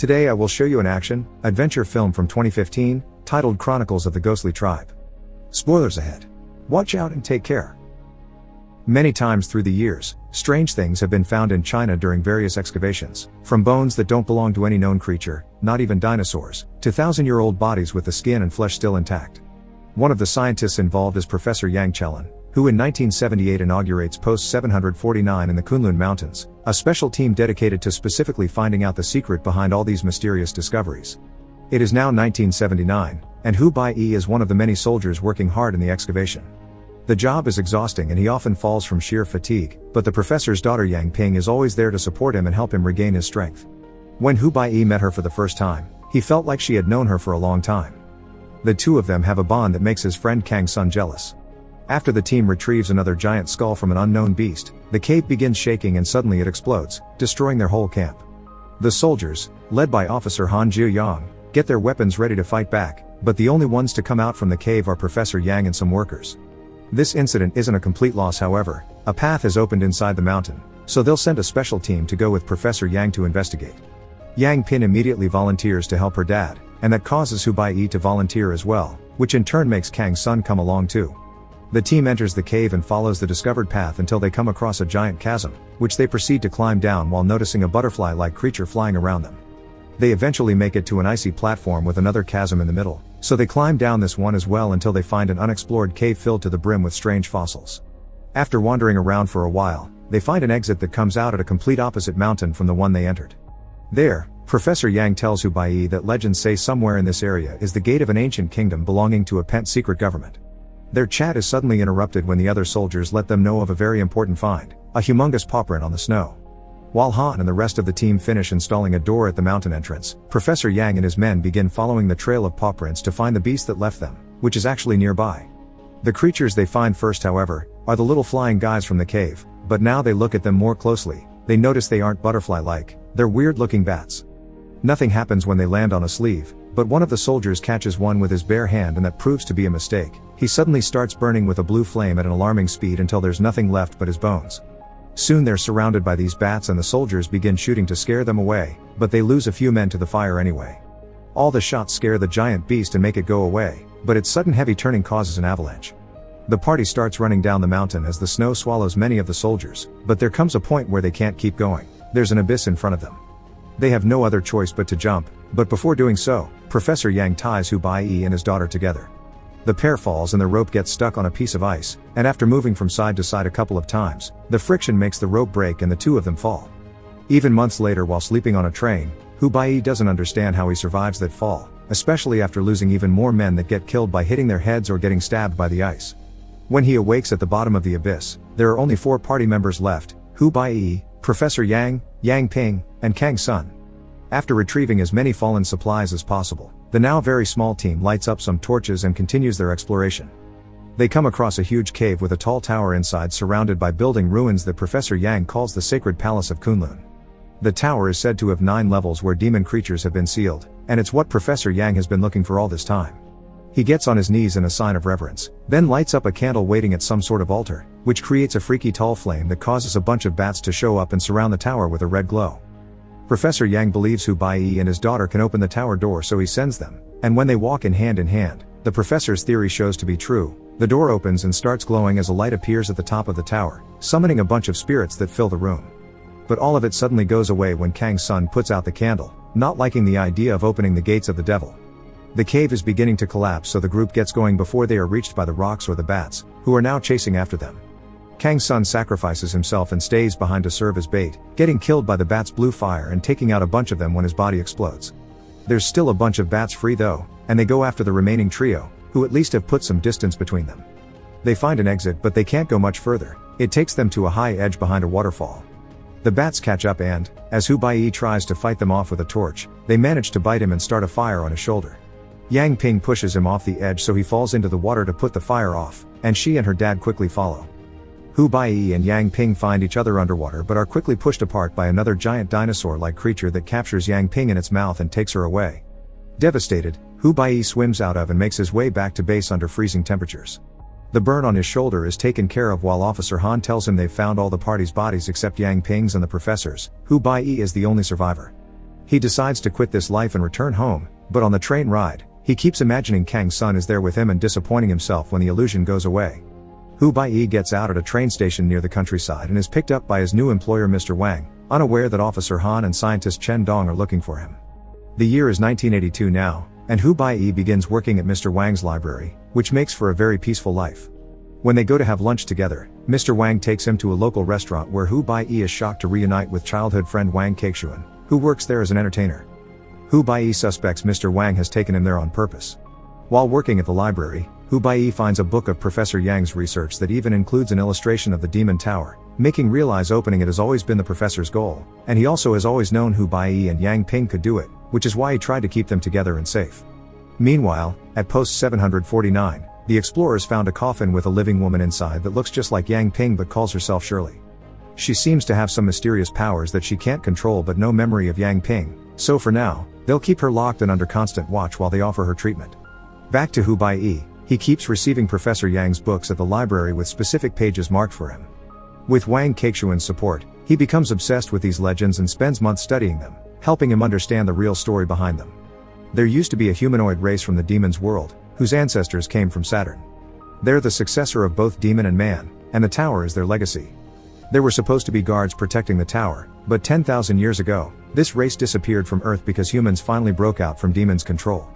Today I will show you an action-adventure film from 2015, titled Chronicles of the Ghostly Tribe. Spoilers ahead. Watch out and take care. Many times through the years, strange things have been found in China during various excavations, from bones that don't belong to any known creature, not even dinosaurs, to thousand-year-old bodies with the skin and flesh still intact. One of the scientists involved is Professor Yang Chelin, who in 1978 inaugurates Post 749 in the Kunlun Mountains, a special team dedicated to specifically finding out the secret behind all these mysterious discoveries. It is now 1979, and Bayi is one of the many soldiers working hard in the excavation. The job is exhausting and he often falls from sheer fatigue, but the professor's daughter Yang Ping is always there to support him and help him regain his strength. When Bayi met her for the first time, he felt like she had known her for a long time. The two of them have a bond that makes his friend Kang Sun jealous. After the team retrieves another giant skull from an unknown beast, the cave begins shaking and suddenly it explodes, destroying their whole camp. The soldiers, led by Officer Han Jiuyang, get their weapons ready to fight back, but the only ones to come out from the cave are Professor Yang and some workers. This incident isn't a complete loss, however. A path has opened inside the mountain, so they'll send a special team to go with Professor Yang to investigate. Yang Ping immediately volunteers to help her dad, and that causes Bayi to volunteer as well, which in turn makes Kang Sun come along too. The team enters the cave and follows the discovered path until they come across a giant chasm, which they proceed to climb down while noticing a butterfly-like creature flying around them. They eventually make it to an icy platform with another chasm in the middle, so they climb down this one as well until they find an unexplored cave filled to the brim with strange fossils. After wandering around for a while, they find an exit that comes out at a complete opposite mountain from the one they entered. There, Professor Yang tells Bayi that legends say somewhere in this area is the gate of an ancient kingdom belonging to a pent secret government. Their chat is suddenly interrupted when the other soldiers let them know of a very important find, a humongous paw print on the snow. While Han and the rest of the team finish installing a door at the mountain entrance, Professor Yang and his men begin following the trail of paw prints to find the beast that left them, which is actually nearby. The creatures they find first, however, are the little flying guys from the cave, but now they look at them more closely, they notice they aren't butterfly-like, they're weird-looking bats. Nothing happens when they land on a sleeve, but one of the soldiers catches one with his bare hand and that proves to be a mistake. He suddenly starts burning with a blue flame at an alarming speed until there's nothing left but his bones. Soon they're surrounded by these bats and the soldiers begin shooting to scare them away, but they lose a few men to the fire anyway. All the shots scare the giant beast and make it go away, but its sudden heavy turning causes an avalanche. The party starts running down the mountain as the snow swallows many of the soldiers, but there comes a point where they can't keep going. There's an abyss in front of them. They have no other choice but to jump, but before doing so, Professor Yang ties Bayi and his daughter together. The pair falls and the rope gets stuck on a piece of ice, and after moving from side to side a couple of times, the friction makes the rope break and the two of them fall. Even months later while sleeping on a train, Bayi doesn't understand how he survives that fall, especially after losing even more men that get killed by hitting their heads or getting stabbed by the ice. When he awakes at the bottom of the abyss, there are only 4 party members left: Bayi, Professor Yang, Yang Ping, and Kang Sun. After retrieving as many fallen supplies as possible, the now very small team lights up some torches and continues their exploration. They come across a huge cave with a tall tower inside surrounded by building ruins that Professor Yang calls the Sacred Palace of Kunlun. The tower is said to have 9 levels where demon creatures have been sealed, and it's what Professor Yang has been looking for all this time. He gets on his knees in a sign of reverence, then lights up a candle waiting at some sort of altar, which creates a freaky tall flame that causes a bunch of bats to show up and surround the tower with a red glow. Professor Yang believes Bayi and his daughter can open the tower door, so he sends them, and when they walk in hand, the professor's theory shows to be true. The door opens and starts glowing as a light appears at the top of the tower, summoning a bunch of spirits that fill the room. But all of it suddenly goes away when Kang Sun puts out the candle, not liking the idea of opening the gates of the devil. The cave is beginning to collapse, so the group gets going before they are reached by the rocks or the bats, who are now chasing after them. Kang Sun sacrifices himself and stays behind to serve as bait, getting killed by the bats' blue fire and taking out a bunch of them when his body explodes. There's still a bunch of bats free though, and they go after the remaining trio, who at least have put some distance between them. They find an exit, but they can't go much further. It takes them to a high edge behind a waterfall. The bats catch up and, as Bayi tries to fight them off with a torch, they manage to bite him and start a fire on his shoulder. Yang Ping pushes him off the edge so he falls into the water to put the fire off, and she and her dad quickly follow. Bayi and Yang Ping find each other underwater but are quickly pushed apart by another giant dinosaur-like creature that captures Yang Ping in its mouth and takes her away. Devastated, Bayi swims out of and makes his way back to base under freezing temperatures. The burn on his shoulder is taken care of while Officer Han tells him they've found all the party's bodies except Yang Ping's and the professor's. Bayi is the only survivor. He decides to quit this life and return home, but on the train ride, he keeps imagining Kang's son is there with him and disappointing himself when the illusion goes away. Bayi gets out at a train station near the countryside and is picked up by his new employer Mr. Wang, unaware that Officer Han and scientist Chen Dong are looking for him. The year is 1982 now, and Bayi begins working at Mr. Wang's library, which makes for a very peaceful life. When they go to have lunch together, Mr. Wang takes him to a local restaurant where Bayi is shocked to reunite with childhood friend Wang Kexuan, who works there as an entertainer. Bayi suspects Mr. Wang has taken him there on purpose. While working at the library, Bayi finds a book of Professor Yang's research that even includes an illustration of the Demon Tower, making realize opening it has always been the professor's goal, and he also has always known Bayi and Yang Ping could do it, which is why he tried to keep them together and safe. Meanwhile, at post 749, the explorers found a coffin with a living woman inside that looks just like Yang Ping but calls herself Shirley. She seems to have some mysterious powers that she can't control but no memory of Yang Ping, so for now, they'll keep her locked and under constant watch while they offer her treatment. Back to Bayi, he keeps receiving Professor Yang's books at the library with specific pages marked for him. With Wang Kexuan's support, he becomes obsessed with these legends and spends months studying them, helping him understand the real story behind them. There used to be a humanoid race from the demon's world, whose ancestors came from Saturn. They're the successor of both demon and man, and the tower is their legacy. There were supposed to be guards protecting the tower, but 10,000 years ago, this race disappeared from Earth because humans finally broke out from demons' control.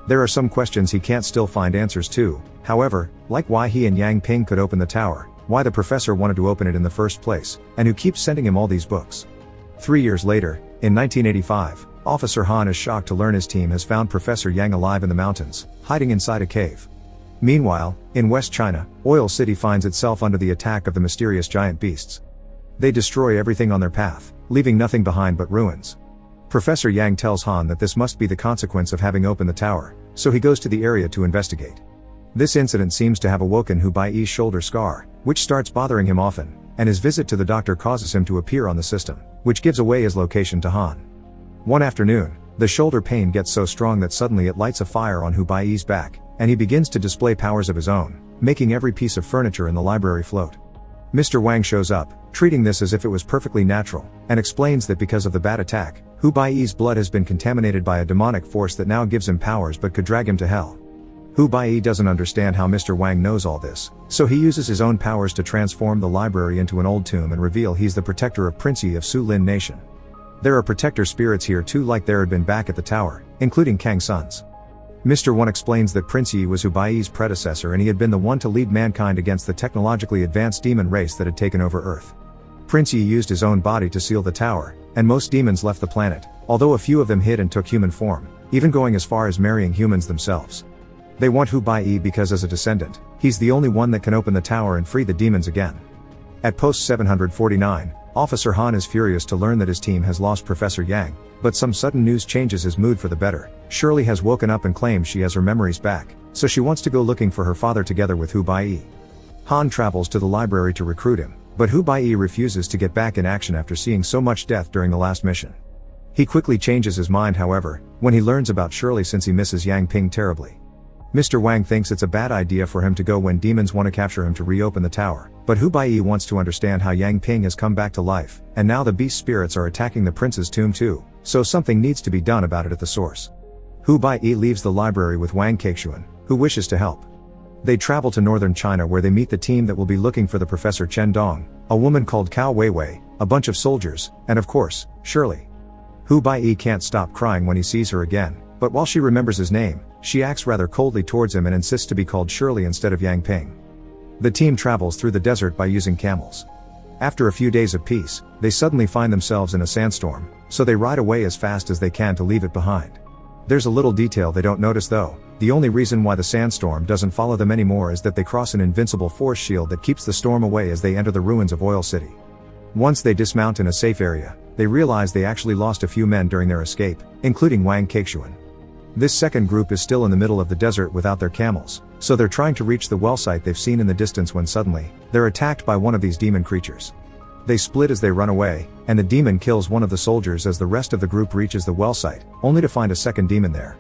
There are some questions he can't still find answers to, however, like why he and Yang Ping could open the tower, why the professor wanted to open it in the first place, and who keeps sending him all these books. 3 years later, in 1985, Officer Han is shocked to learn his team has found Professor Yang alive in the mountains, hiding inside a cave. Meanwhile, in West China, Oil City finds itself under the attack of the mysterious giant beasts. They destroy everything on their path, leaving nothing behind but ruins. Professor Yang tells Han that this must be the consequence of having opened the tower, so he goes to the area to investigate. This incident seems to have awoken Bayi's shoulder scar, which starts bothering him often, and his visit to the doctor causes him to appear on the system, which gives away his location to Han. One afternoon, the shoulder pain gets so strong that suddenly it lights a fire on Bayi's back, and he begins to display powers of his own, making every piece of furniture in the library float. Mr. Wang shows up, treating this as if it was perfectly natural, and explains that because of the bad attack, Bayi's blood has been contaminated by a demonic force that now gives him powers but could drag him to hell. Bayi doesn't understand how Mr. Wang knows all this, so he uses his own powers to transform the library into an old tomb and reveal he's the protector of Prince Yi of Su Lin Nation. There are protector spirits here too, like there had been back at the tower, including Kang's sons. Mr. One explains that Prince Yi was Bayi's predecessor and he had been the one to lead mankind against the technologically advanced demon race that had taken over Earth. Prince Yi used his own body to seal the tower, and most demons left the planet, although a few of them hid and took human form, even going as far as marrying humans themselves. They want Bayi because as a descendant, he's the only one that can open the tower and free the demons again. At post 749, Officer Han is furious to learn that his team has lost Professor Yang, but some sudden news changes his mood for the better. Shirley has woken up and claims she has her memories back, so she wants to go looking for her father together with Bayi. Han travels to the library to recruit him, but Bayi refuses to get back in action after seeing so much death during the last mission. He quickly changes his mind, however, when he learns about Shirley since he misses Yang Ping terribly. Mr. Wang thinks it's a bad idea for him to go when demons want to capture him to reopen the tower, but Bayi wants to understand how Yang Ping has come back to life, and now the beast spirits are attacking the prince's tomb too, so something needs to be done about it at the source. Bayi leaves the library with Wang Kexuan, who wishes to help. They travel to northern China where they meet the team that will be looking for the Professor Chen Dong, a woman called Cao Weiwei, a bunch of soldiers, and of course, Shirley. Bayi can't stop crying when he sees her again, but while she remembers his name, she acts rather coldly towards him and insists to be called Shirley instead of Yang Ping. The team travels through the desert by using camels. After a few days of peace, they suddenly find themselves in a sandstorm, so they ride away as fast as they can to leave it behind. There's a little detail they don't notice though. The only reason why the sandstorm doesn't follow them anymore is that they cross an invincible force shield that keeps the storm away as they enter the ruins of Oil City. Once they dismount in a safe area, they realize they actually lost a few men during their escape, including Wang Kexuan. This second group is still in the middle of the desert without their camels, so they're trying to reach the well site they've seen in the distance when suddenly, they're attacked by one of these demon creatures. They split as they run away, and the demon kills one of the soldiers as the rest of the group reaches the well site, only to find a second demon there.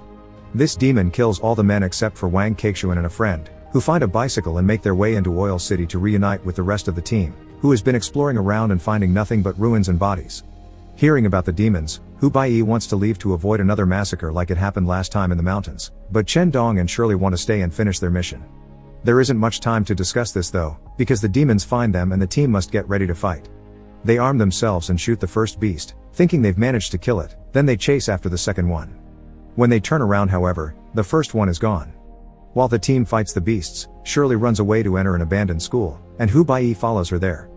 This demon kills all the men except for Wang Kexuan and a friend, who find a bicycle and make their way into Oil City to reunite with the rest of the team, who has been exploring around and finding nothing but ruins and bodies. Hearing about the demons, Bayi wants to leave to avoid another massacre like it happened last time in the mountains, but Chen Dong and Shirley want to stay and finish their mission. There isn't much time to discuss this though, because the demons find them and the team must get ready to fight. They arm themselves and shoot the first beast, thinking they've managed to kill it, then they chase after the second one. When they turn around however, the first one is gone. While the team fights the beasts, Shirley runs away to enter an abandoned school, and Bayi follows her there.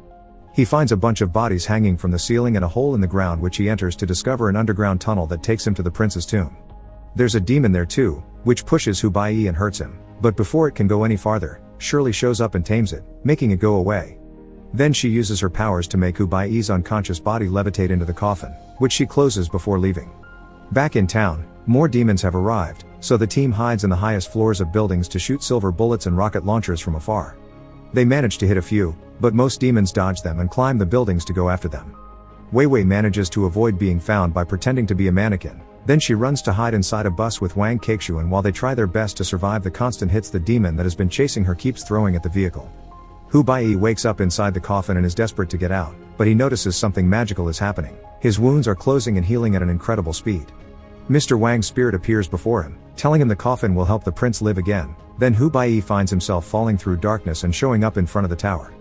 He finds a bunch of bodies hanging from the ceiling and a hole in the ground which he enters to discover an underground tunnel that takes him to the prince's tomb. There's a demon there too, which pushes Bayi and hurts him, but before it can go any farther, Shirley shows up and tames it, making it go away. Then she uses her powers to make Bayi's unconscious body levitate into the coffin, which she closes before leaving. Back in town, more demons have arrived, so the team hides in the highest floors of buildings to shoot silver bullets and rocket launchers from afar. They manage to hit a few, but most demons dodge them and climb the buildings to go after them. Wei Wei manages to avoid being found by pretending to be a mannequin, then she runs to hide inside a bus with Wang Kexu, and while they try their best to survive the constant hits the demon that has been chasing her keeps throwing at the vehicle. Bayi wakes up inside the coffin and is desperate to get out, but he notices something magical is happening. His wounds are closing and healing at an incredible speed. Mr. Wang's spirit appears before him, telling him the coffin will help the prince live again. Then Bayi finds himself falling through darkness and showing up in front of the tower.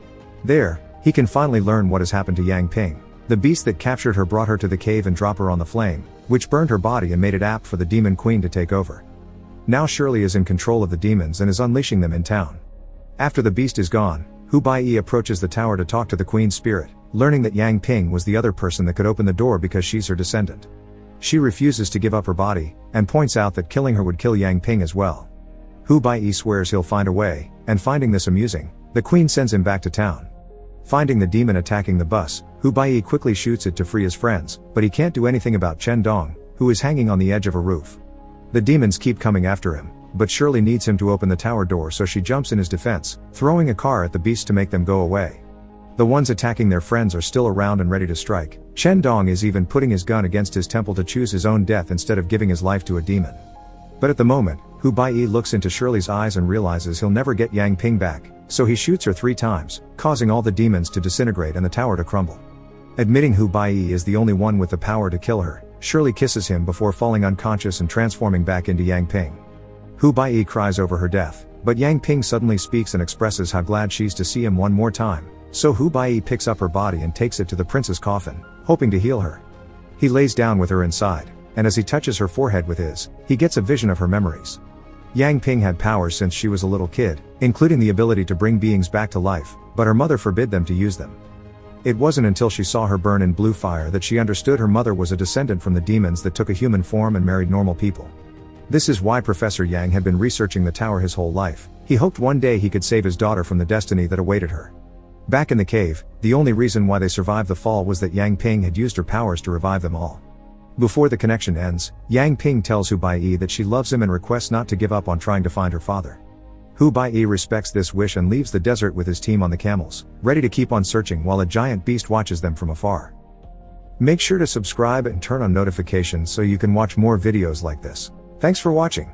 There, he can finally learn what has happened to Yang Ping. The beast that captured her brought her to the cave and dropped her on the flame, which burned her body and made it apt for the demon queen to take over. Now Shirley is in control of the demons and is unleashing them in town. After the beast is gone, Bayi approaches the tower to talk to the queen's spirit, learning that Yang Ping was the other person that could open the door because she's her descendant. She refuses to give up her body, and points out that killing her would kill Yang Ping as well. Bayi swears he'll find a way, and finding this amusing, the queen sends him back to town. Finding the demon attacking the bus, Bayi quickly shoots it to free his friends, but he can't do anything about Chen Dong, who is hanging on the edge of a roof. The demons keep coming after him, but Shirley needs him to open the tower door, so she jumps in his defense, throwing a car at the beast to make them go away. The ones attacking their friends are still around and ready to strike. Chen Dong is even putting his gun against his temple to choose his own death instead of giving his life to a demon. But at the moment, Bayi looks into Shirley's eyes and realizes he'll never get Yang Ping back, so he shoots her 3 times, causing all the demons to disintegrate and the tower to crumble. Admitting Bayi is the only one with the power to kill her, Shirley kisses him before falling unconscious and transforming back into Yang Ping. Bayi cries over her death, but Yang Ping suddenly speaks and expresses how glad she's to see him one more time, so Bayi picks up her body and takes it to the prince's coffin, hoping to heal her. He lays down with her inside, and as he touches her forehead with his, he gets a vision of her memories. Yang Ping had powers since she was a little kid, including the ability to bring beings back to life, but her mother forbid them to use them. It wasn't until she saw her burn in blue fire that she understood her mother was a descendant from the demons that took a human form and married normal people. This is why Professor Yang had been researching the tower his whole life. He hoped one day he could save his daughter from the destiny that awaited her. Back in the cave, the only reason why they survived the fall was that Yang Ping had used her powers to revive them all. Before the connection ends, Yang Ping tells Bayi that she loves him and requests not to give up on trying to find her father. Bayi respects this wish and leaves the desert with his team on the camels, ready to keep on searching while a giant beast watches them from afar. Make sure to subscribe and turn on notifications so you can watch more videos like this. Thanks for watching.